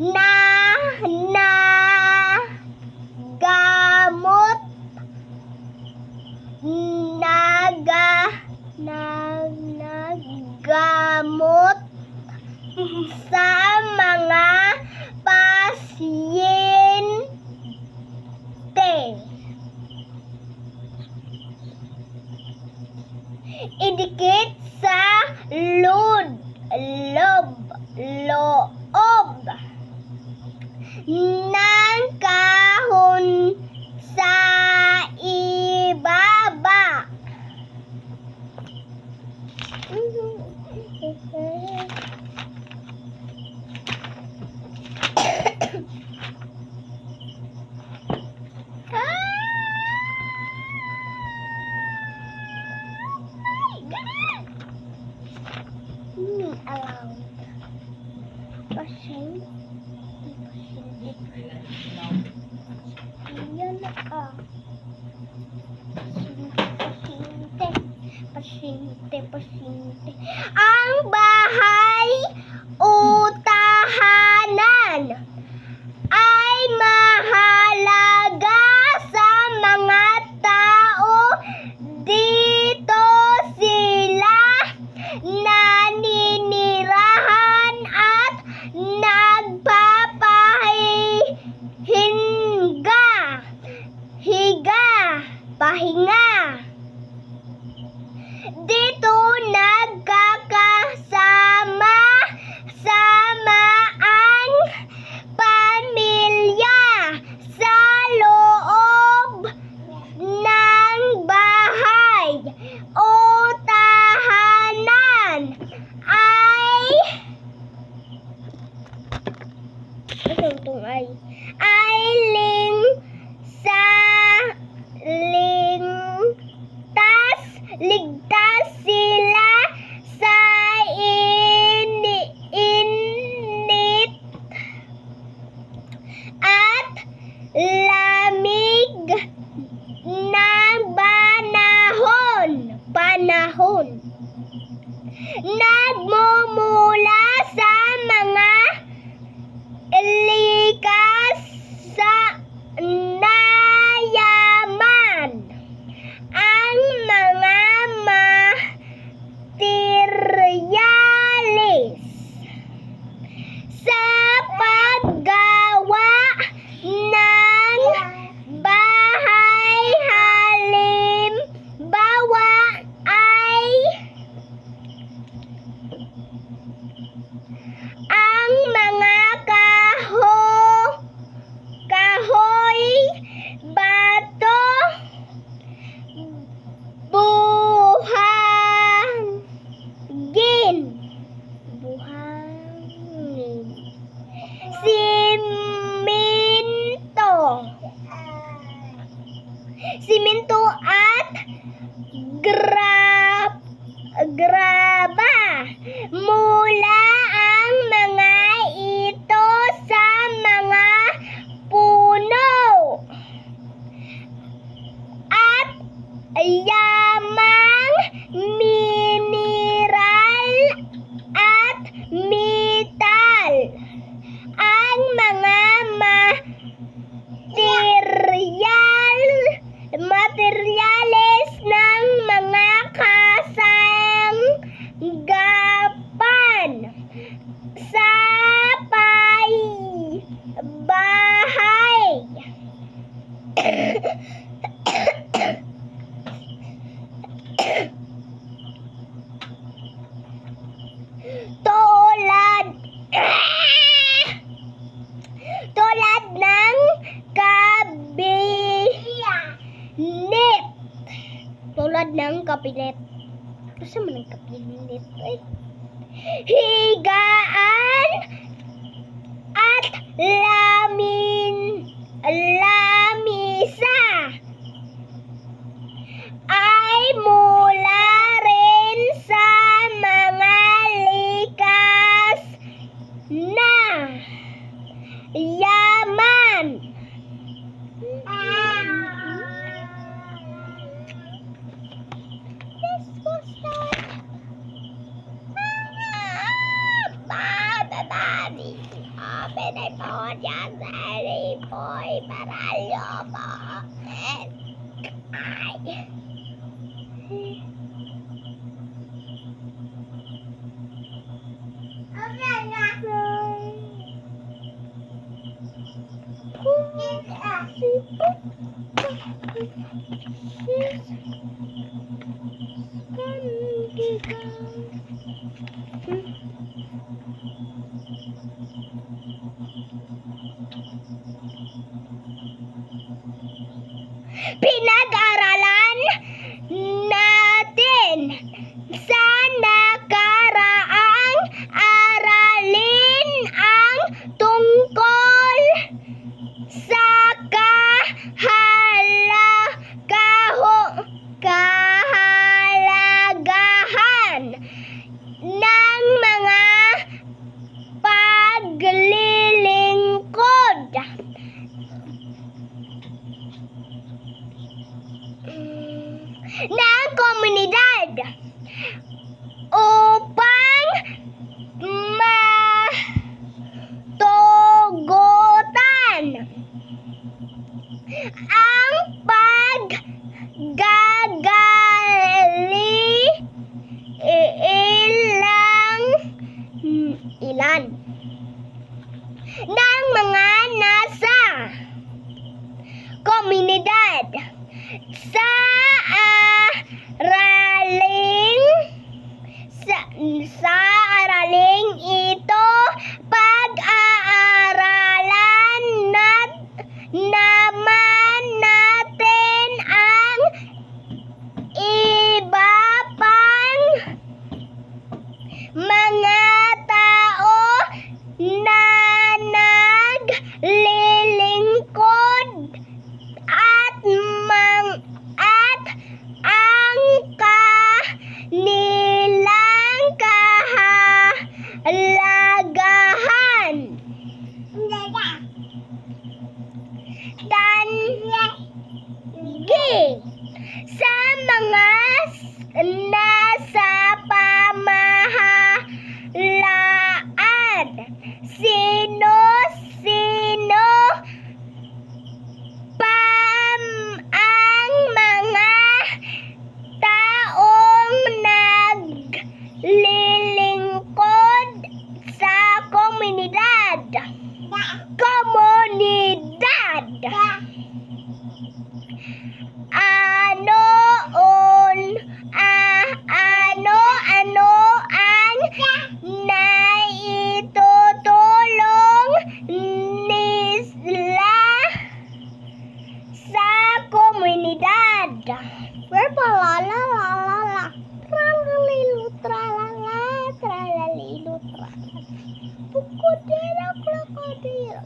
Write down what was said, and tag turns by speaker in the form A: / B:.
A: na gamot nagamot sa mga pasyente. Idikit sa loob ng kahon sa ibaba. Around. Pasyente. Yan pasyente. Ang bahay o tahanan ay mahalaga sa mga tao. Dito sila naninirahan at pahinga. Dito nagkakasama-sama ang pamilya sa loob ng bahay o tahanan ligtas sila sa init at lamig ng panahon. Nagmumula sa mga likas na yaman ang mga materialis sa paggawa ng bahay. Halimbawa ay ang mga kahoy, bato, buhangin, simento at graba. Mula ang mga ito sa mga puno at yamang mineral at metal. Ang mga materyales ng mga kasanggapan sa bahay tulad ng kabinet. Kasi man ang kabinet ay higaan at lamisa ay mula rin sa mga likas na yaman. baralyo po. Ay. Pinag-aralan natin sa nakaraang aralin ang tungkol sa kahalagahan ng mga paglilingkod ng komunidad upang matugutan ang ilan ng mga nasa komunidad sa araling ito. Pag-aaralan naman natin ang iba pang mga tao na naglilingkod at ang kanilang kahalagahan. Tangi sa mga nasa pamahalaan, sino-sino ang mga taong naglilingkod sa komunidad. Ano ang naitutulong nila sa komunidad? Tralalilo, Pukodero, krokodilo.